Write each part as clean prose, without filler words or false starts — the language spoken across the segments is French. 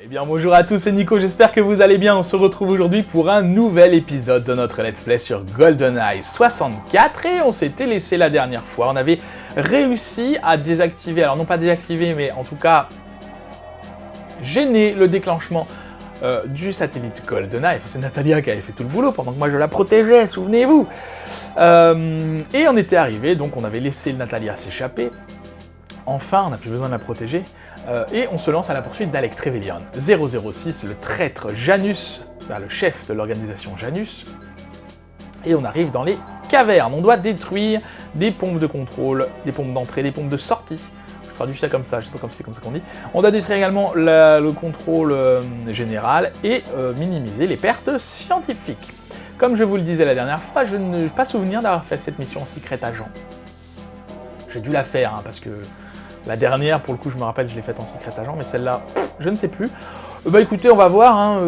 Eh bien bonjour à tous, c'est Nico, j'espère que vous allez bien. On se retrouve aujourd'hui pour un nouvel épisode de notre Let's Play sur GoldenEye 64 et on s'était laissé la dernière fois. On avait réussi à désactiver, alors non pas désactiver mais en tout cas gêner le déclenchement du satellite GoldenEye. Enfin, c'est Natalia qui avait fait tout le boulot pendant que moi je la protégeais, souvenez-vous. Et on était arrivé, donc on avait laissé Natalia s'échapper. Enfin, on n'a plus besoin de la protéger. Et on se lance à la poursuite d'Alec Trevelyan. 006, le traître Janus, le chef de l'organisation Janus. Et on arrive dans les cavernes. On doit détruire des pompes de contrôle, des pompes d'entrée, des pompes de sortie. Je traduis ça comme ça, je sais pas si c'est comme ça qu'on dit. On doit détruire également le contrôle général et minimiser les pertes scientifiques. Comme je vous le disais la dernière fois, je n'ai pas souvenir d'avoir fait cette mission en secret agent. J'ai dû la faire, hein, parce que la dernière, pour le coup, je me rappelle, je l'ai faite en secret agent, mais celle-là, je ne sais plus. Bah écoutez, on va voir, hein,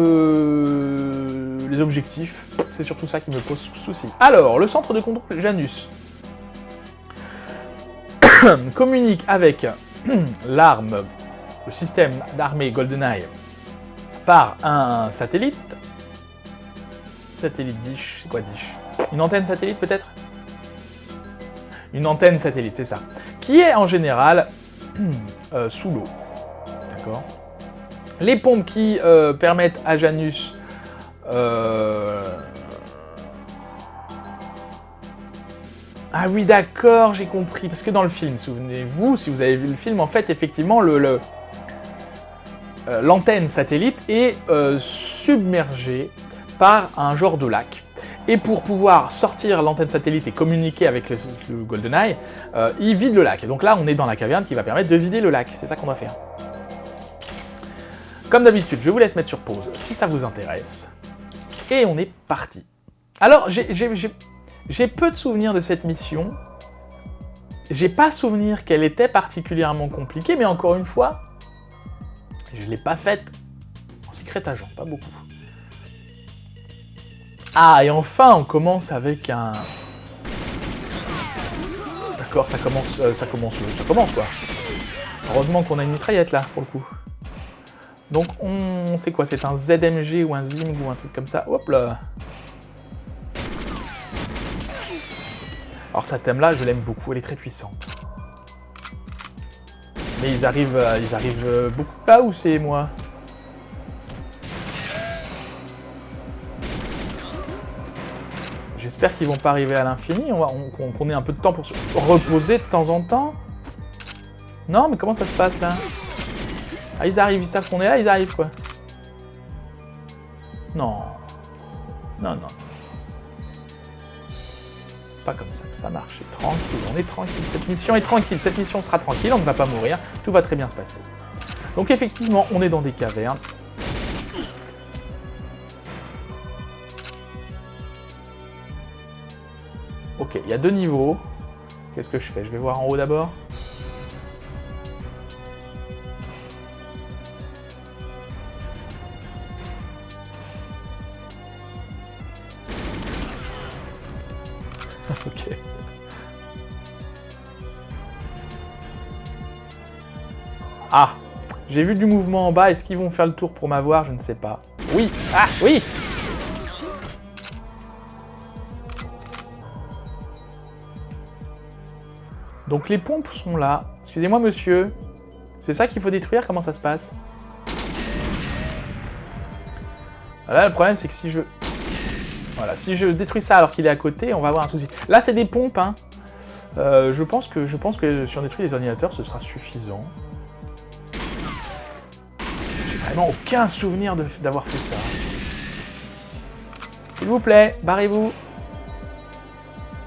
les objectifs, c'est surtout ça qui me pose souci. Alors, le centre de contrôle Janus communique avec l'arme, le système d'armée GoldenEye par un satellite. Satellite Dish, c'est quoi Dish? Une antenne satellite peut-être? Une antenne satellite, c'est ça. Qui est en général sous l'eau. D'accord. Les pompes qui permettent à Janus Ah oui, d'accord, j'ai compris. Parce que dans le film, souvenez-vous, si vous avez vu le film, en fait, effectivement, l'antenne satellite est submergée par un genre de lac. Et pour pouvoir sortir l'antenne satellite et communiquer avec le GoldenEye, il vide le lac. Et donc là, on est dans la caverne qui va permettre de vider le lac. C'est ça qu'on doit faire. Comme d'habitude, je vous laisse mettre sur pause si ça vous intéresse. Et on est parti. Alors, j'ai peu de souvenirs de cette mission. J'ai pas souvenir qu'elle était particulièrement compliquée, mais encore une fois, je l'ai pas faite en secret agent, pas beaucoup. Ah, et enfin, on commence avec un... D'accord, ça commence quoi. Heureusement qu'on a une mitraillette là, pour le coup. Donc, on sait quoi, c'est un ZMG ou un Zimg ou un truc comme ça. Hop là. Alors, cette thème-là, je l'aime beaucoup, elle est très puissante. Mais ils arrivent beaucoup là ou c'est moi ? J'espère qu'ils vont pas arriver à l'infini, qu'on ait un peu de temps pour se reposer de temps en temps. Non, mais comment ça se passe là? Ah, ils arrivent, ils savent qu'on est là, ils arrivent quoi. Non. Non. C'est pas comme ça que ça marche, c'est tranquille, on est tranquille. Cette mission est tranquille, cette mission sera tranquille, on ne va pas mourir, tout va très bien se passer. Donc effectivement, on est dans des cavernes. Ok, il y a 2 niveaux. Qu'est-ce que je fais? Je vais voir en haut d'abord. Ok. Ah! J'ai vu du mouvement en bas. Est-ce qu'ils vont faire le tour pour m'avoir? Je ne sais pas. Oui! Ah! Oui! Donc les pompes sont là. Excusez-moi monsieur, c'est ça qu'il faut détruire? Comment ça se passe? Là le problème c'est que si je... Voilà, si je détruis ça alors qu'il est à côté, on va avoir un souci. Là c'est des pompes, hein. Je pense que si on détruit les ordinateurs, ce sera suffisant. J'ai vraiment aucun souvenir d'avoir fait ça. S'il vous plaît, barrez-vous.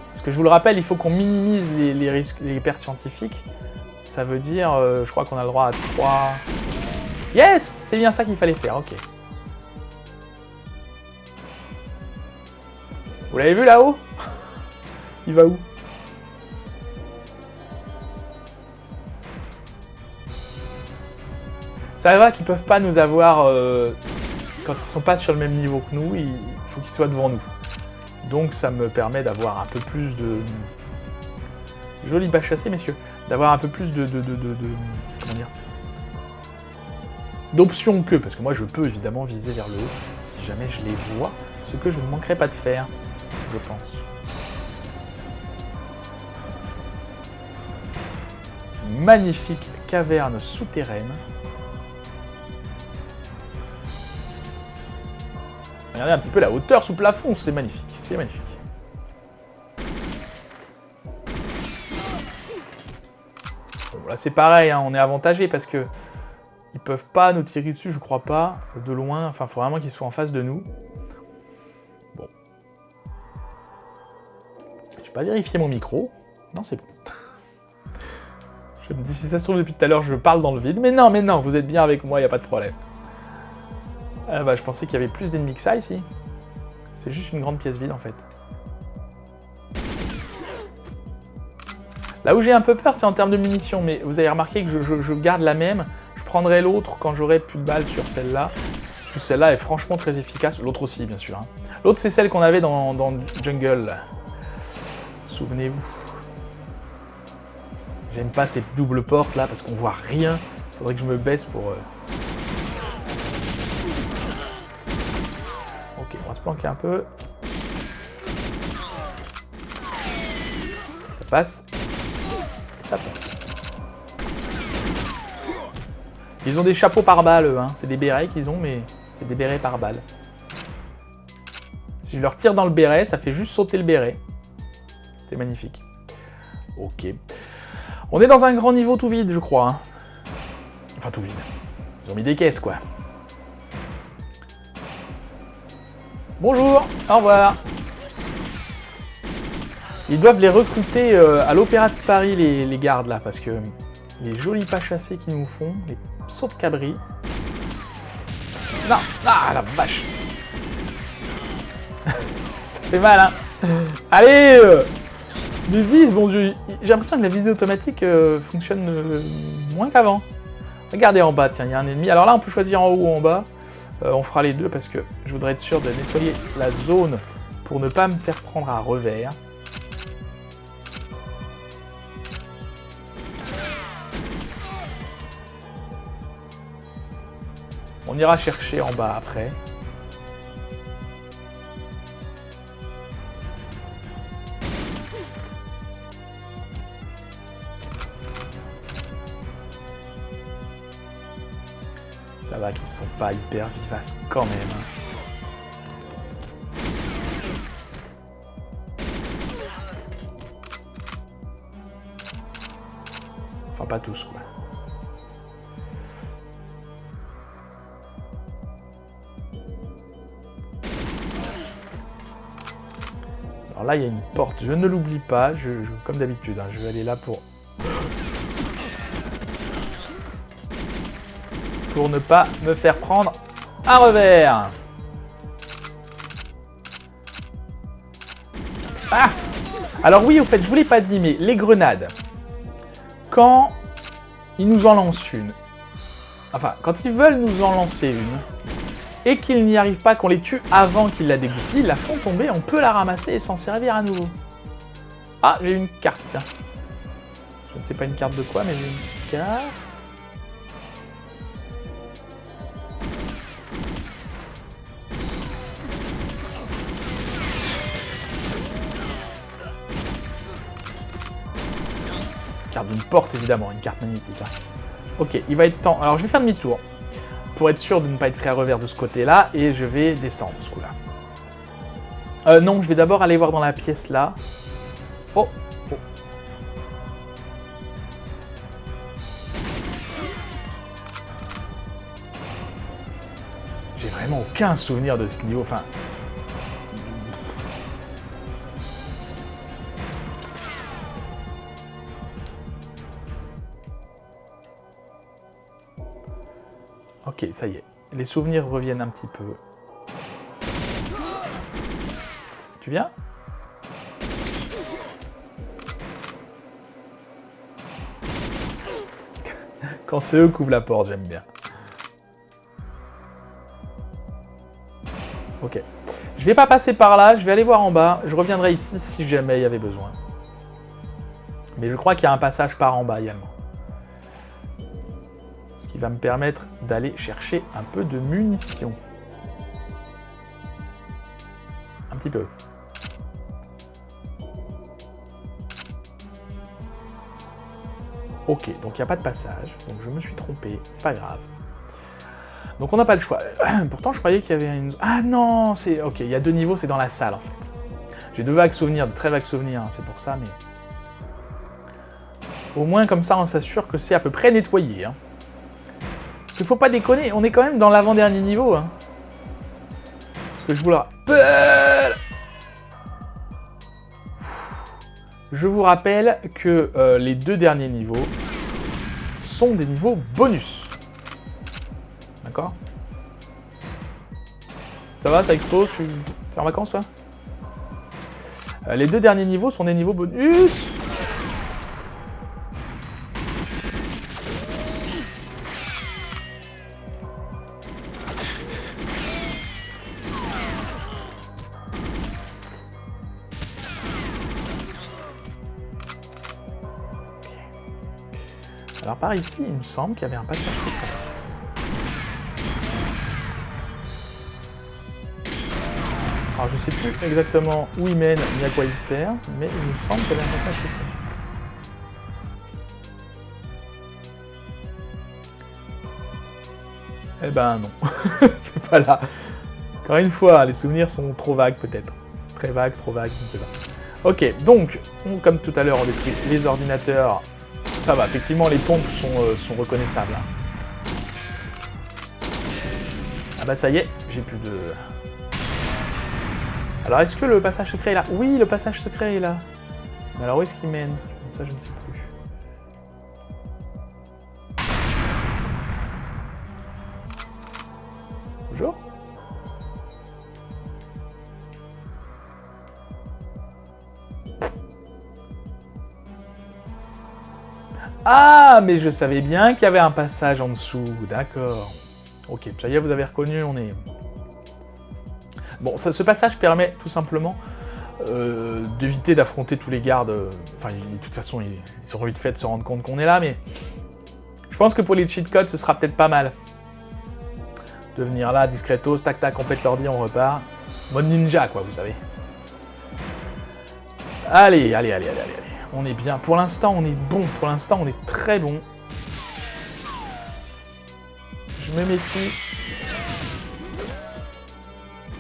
Parce que je vous le rappelle, il faut qu'on minimise les risques, les pertes scientifiques. Ça veut dire, je crois qu'on a le droit à 3... Yes! C'est bien ça qu'il fallait faire, ok. Vous l'avez vu là-haut? Il va où? Ça va qu'ils peuvent pas nous avoir... quand ils sont pas sur le même niveau que nous, il faut qu'ils soient devant nous. Donc ça me permet d'avoir un peu plus de Joli bas chassé, messieurs. D'avoir un peu plus comment dire, d'options que, parce que moi je peux évidemment viser vers le haut, si jamais je les vois, ce que je ne manquerai pas de faire, je pense. Magnifique caverne souterraine. Regardez un petit peu la hauteur sous plafond, c'est magnifique, c'est magnifique. Bon, là c'est pareil, hein, on est avantagé parce que ils peuvent pas nous tirer dessus, je crois pas, de loin. Enfin, il faut vraiment qu'ils soient en face de nous. Bon. Je vais pas vérifier mon micro. Non, c'est bon. Je me dis, si ça se trouve depuis tout à l'heure, je parle dans le vide. Mais non, vous êtes bien avec moi, il n'y a pas de problème. Ah bah, je pensais qu'il y avait plus d'ennemis que ça ici. C'est juste une grande pièce vide en fait. Là où j'ai un peu peur, c'est en termes de munitions. Mais vous avez remarqué que je garde la même. Je prendrai l'autre quand j'aurai plus de balles sur celle-là. Parce que celle-là est franchement très efficace. L'autre aussi, bien sûr. Hein. L'autre, c'est celle qu'on avait dans Jungle. Souvenez-vous. J'aime pas cette double porte là parce qu'on voit rien. Faudrait que je me baisse pour... Ok, on va se planquer un peu. Ça passe. Ça passe. Ils ont des chapeaux par balle, eux. Hein. C'est des bérets qu'ils ont, mais c'est des bérets par balle. Si je leur tire dans le béret, ça fait juste sauter le béret. C'est magnifique. Ok. On est dans un grand niveau tout vide, je crois. Hein. Enfin, tout vide. Ils ont mis des caisses, quoi. Bonjour, au revoir. Ils doivent les recruter à l'Opéra de Paris, les gardes, là, parce que les jolis pas chassés qu'ils nous font, les sauts de cabri. Non, ah, la vache. Ça fait mal, hein. Allez mais vise, bon Dieu. J'ai l'impression que la visée automatique fonctionne moins qu'avant. Regardez en bas, tiens, il y a un ennemi. Alors là, on peut choisir en haut ou en bas. On fera les deux parce que je voudrais être sûr de nettoyer la zone pour ne pas me faire prendre à revers. On ira chercher en bas après. Ça va qu'ils sont pas hyper vivaces quand même. Enfin pas tous quoi. Alors là il y a une porte, je ne l'oublie pas, comme d'habitude, hein, je vais aller là pour ne pas me faire prendre un revers. Ah! Alors oui, au fait, je vous l'ai pas dit, mais les grenades, quand ils nous en lancent une, enfin, quand ils veulent nous en lancer une, et qu'ils n'y arrivent pas, qu'on les tue avant qu'ils la dégoupillent, ils la font tomber, on peut la ramasser et s'en servir à nouveau. Ah, j'ai une carte, tiens. Je ne sais pas une carte de quoi, mais j'ai une carte. Carte d'une porte, évidemment, une carte magnétique. Hein. Ok, il va être temps. Alors, je vais faire demi-tour pour être sûr de ne pas être pris à revers de ce côté-là, et je vais descendre ce coup-là. Non, je vais d'abord aller voir dans la pièce là. Oh, oh. J'ai vraiment aucun souvenir de ce niveau. Enfin. Ok, ça y est. Les souvenirs reviennent un petit peu. Tu viens? Quand c'est eux qui ouvrent la porte, j'aime bien. Ok. Je vais pas passer par là, je vais aller voir en bas. Je reviendrai ici si jamais il y avait besoin. Mais je crois qu'il y a un passage par en bas également. Ce qui va me permettre d'aller chercher un peu de munitions. Un petit peu. Ok, donc il n'y a pas de passage. Donc je me suis trompé, c'est pas grave. Donc on n'a pas le choix. Pourtant je croyais qu'il y avait une... Ah non, c'est... Ok, il y a 2 niveaux, c'est dans la salle en fait. J'ai 2 vagues souvenirs, de très vagues souvenirs, hein, c'est pour ça, mais... Au moins comme ça on s'assure que c'est à peu près nettoyé. Hein. Parce qu'il faut pas déconner, on est quand même dans l'avant-dernier niveau. Hein. Parce que je vous le rappelle... Je vous rappelle que les 2 derniers niveaux sont des niveaux bonus. D'accord? Ça va, ça explose? T'es en vacances, toi? Les 2 derniers niveaux sont des niveaux bonus. Alors par ici, il me semble qu'il y avait un passage secret. Alors je sais plus exactement où il mène ni à quoi il sert, mais il me semble qu'il y avait un passage secret. Eh ben non, c'est pas là. Encore une fois, les souvenirs sont trop vagues peut-être. Très vagues, trop vagues, je ne sais pas. Ok, donc, comme tout à l'heure, on détruit les ordinateurs. Ça va, effectivement, les pompes sont reconnaissables. Hein. Ah bah ça y est, j'ai plus de... Alors, est-ce que le passage secret est là? Oui, le passage secret est là. Mais alors, où est-ce qu'il mène? Ça, je ne sais plus. Bonjour. Ah, mais je savais bien qu'il y avait un passage en dessous. D'accord. Ok, ça y est, vous avez reconnu, on est... Bon, ce passage permet tout simplement d'éviter d'affronter tous les gardes. Enfin, de toute façon, ils auront vite fait de se rendre compte qu'on est là, mais... Je pense que pour les cheat codes, ce sera peut-être pas mal. De venir là, discretos, tac tac, on pète l'ordi, on repart. Mode ninja, quoi, vous savez. Allez. On est bien. Pour l'instant, on est bon. Pour l'instant, on est très bon. Je me méfie.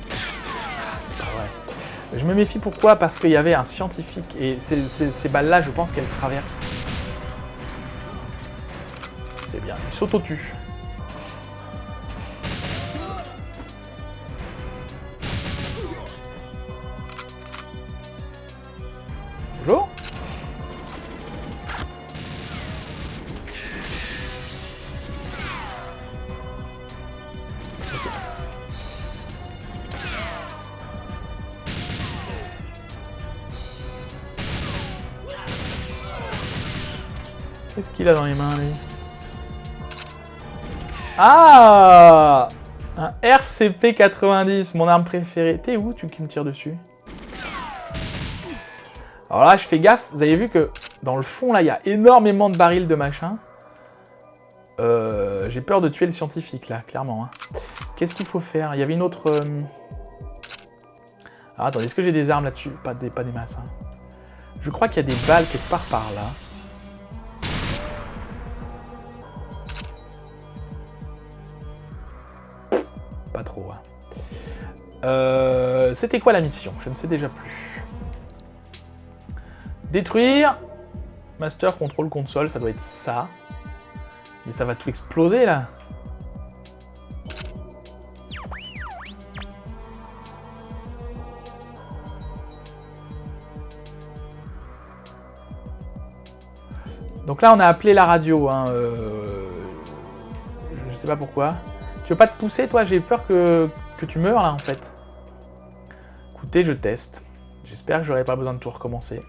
Ah, c'est pas vrai. Je me méfie pourquoi? Parce qu'il y avait un scientifique. Et ces balles-là, je pense qu'elles traversent. C'est bien. Il s'auto-tue. Bonjour. Okay. Qu'est-ce qu'il a dans les mains, lui? Ah! Un RCP-90, mon arme préférée. T'es où, tu qui me tires dessus? Alors là, je fais gaffe, vous avez vu que dans le fond, là, il y a énormément de barils de machin. J'ai peur de tuer le scientifique, là, clairement. Hein. Qu'est-ce qu'il faut faire? Il y avait une autre... Alors attendez, est-ce que j'ai des armes là-dessus? Pas des masses. Hein. Je crois qu'il y a des balles quelque part par là. Pas trop, hein. C'était quoi la mission? Je ne sais déjà plus. Détruire. Master Control Console, ça doit être ça. Mais ça va tout exploser, là. Donc là, on a appelé la radio. Hein, je sais pas pourquoi. Tu veux pas te pousser, toi? J'ai peur que tu meurs, là, en fait. Écoutez, je teste. J'espère que j'aurai pas besoin de tout recommencer.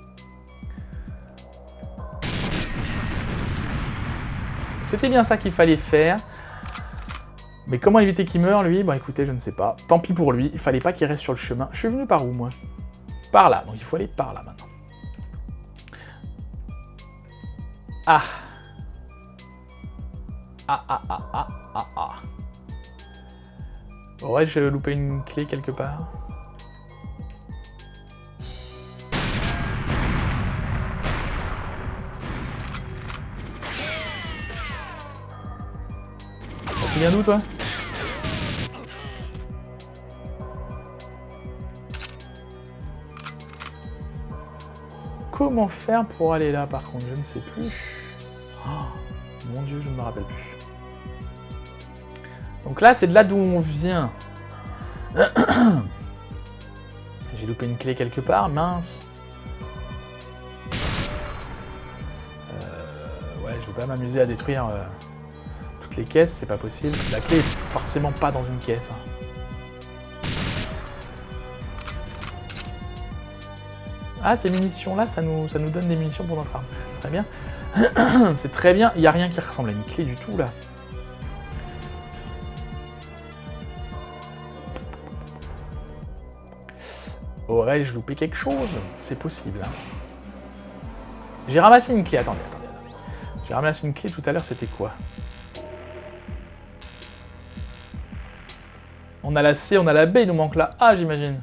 C'était bien ça qu'il fallait faire. Mais comment éviter qu'il meure, lui? Bon, écoutez, je ne sais pas. Tant pis pour lui. Il fallait pas qu'il reste sur le chemin. Je suis venu par où, moi? Par là. Donc, il faut aller par là, maintenant. Ah. Ah, ah, ah, ah, ah, ah. Aurais-je loupé une clé quelque part? Tu viens d'où, toi? Comment faire pour aller là, par contre? Je ne sais plus. Oh, mon Dieu, je ne me rappelle plus. Donc là, c'est de là d'où on vient. J'ai loupé une clé quelque part, mince. Ouais, je vais pas m'amuser à détruire toutes les caisses, c'est pas possible. La clé est forcément pas dans une caisse. Ah, ces munitions-là, ça nous donne des munitions pour notre arme. Très bien. C'est très bien. Il n'y a rien qui ressemble à une clé du tout, là. Aurais-je loupé quelque chose? C'est possible. Hein. J'ai ramassé une clé. Attendez. J'ai ramassé une clé tout à l'heure, c'était quoi? On a la C, on a la B, il nous manque la A, j'imagine.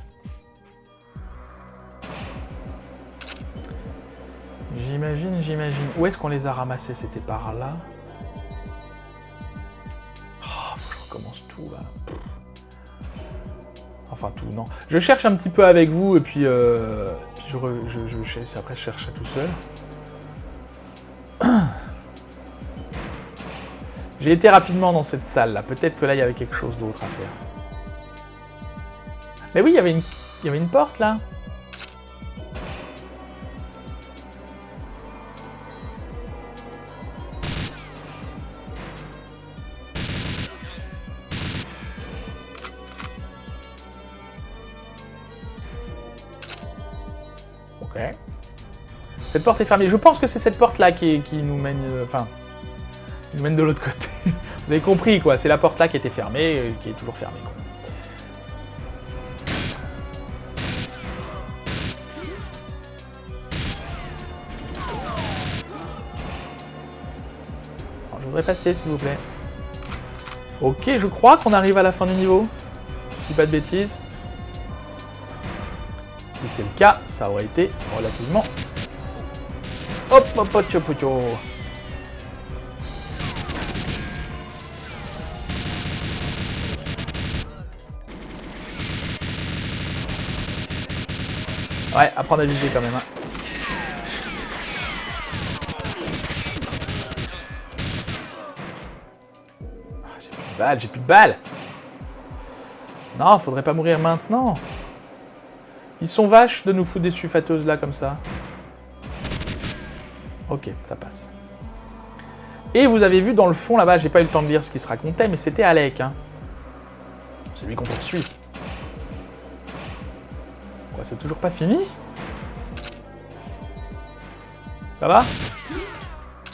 J'imagine. Où est-ce qu'on les a ramassés? C'était par là. Oh, faut que je recommence tout, là. Enfin, tout, non. Je cherche un petit peu avec vous, et puis, après, je cherche tout seul. J'ai été rapidement dans cette salle-là. Peut-être que là, il y avait quelque chose d'autre à faire. Mais oui, il y avait une porte, là. Ok. Cette porte est fermée. Je pense que c'est cette porte-là qui nous mène... Enfin, qui nous mène de l'autre côté. Vous avez compris, quoi. C'est la porte-là qui était fermée, qui est toujours fermée, quoi. Alors, je voudrais passer, s'il vous plaît. Ok, je crois qu'on arrive à la fin du niveau. Si je dis pas de bêtises. Si c'est le cas, ça aurait été relativement... Hop, hop, hop, chop, chop. Ouais, apprendre à viser quand même. Hein. Ah, j'ai plus de balles. Non, faudrait pas mourir maintenant. Ils sont vaches de nous foutre des sulfateuses là comme ça. Ok, ça passe. Et vous avez vu dans le fond là-bas, j'ai pas eu le temps de lire ce qui se racontait, mais c'était Alec. Hein. Celui qu'on poursuit. Quoi, c'est toujours pas fini? Ça va?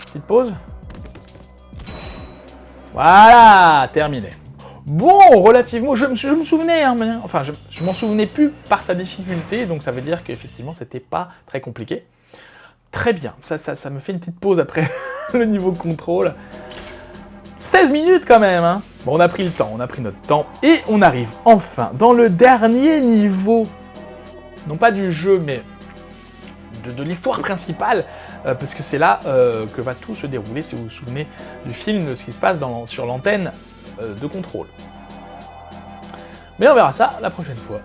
Petite pause? Voilà, terminé. Bon, relativement, je me souvenais, hein, mais, enfin, je m'en souvenais plus par sa difficulté, donc ça veut dire qu'effectivement, c'était pas très compliqué. Très bien, ça me fait une petite pause après le niveau contrôle. 16 minutes quand même, hein. Bon, on a pris le temps, on a pris notre temps, et on arrive enfin dans le dernier niveau. Non pas du jeu, mais de l'histoire principale, parce que c'est là que va tout se dérouler, si vous vous souvenez du film, de ce qui se passe sur l'antenne de contrôle. Mais on verra ça la prochaine fois.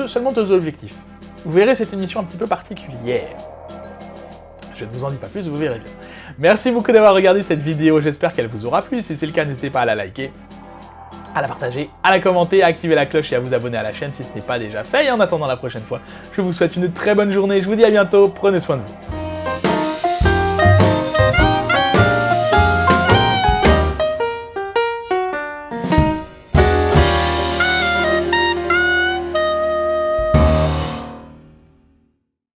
Seulement deux objectifs. Vous verrez cette émission un petit peu particulière. Je ne vous en dis pas plus, vous verrez bien. Merci beaucoup d'avoir regardé cette vidéo, j'espère qu'elle vous aura plu. Si c'est le cas, n'hésitez pas à la liker, à la partager, à la commenter, à activer la cloche et à vous abonner à la chaîne si ce n'est pas déjà fait. Et en attendant la prochaine fois, je vous souhaite une très bonne journée, je vous dis à bientôt, prenez soin de vous.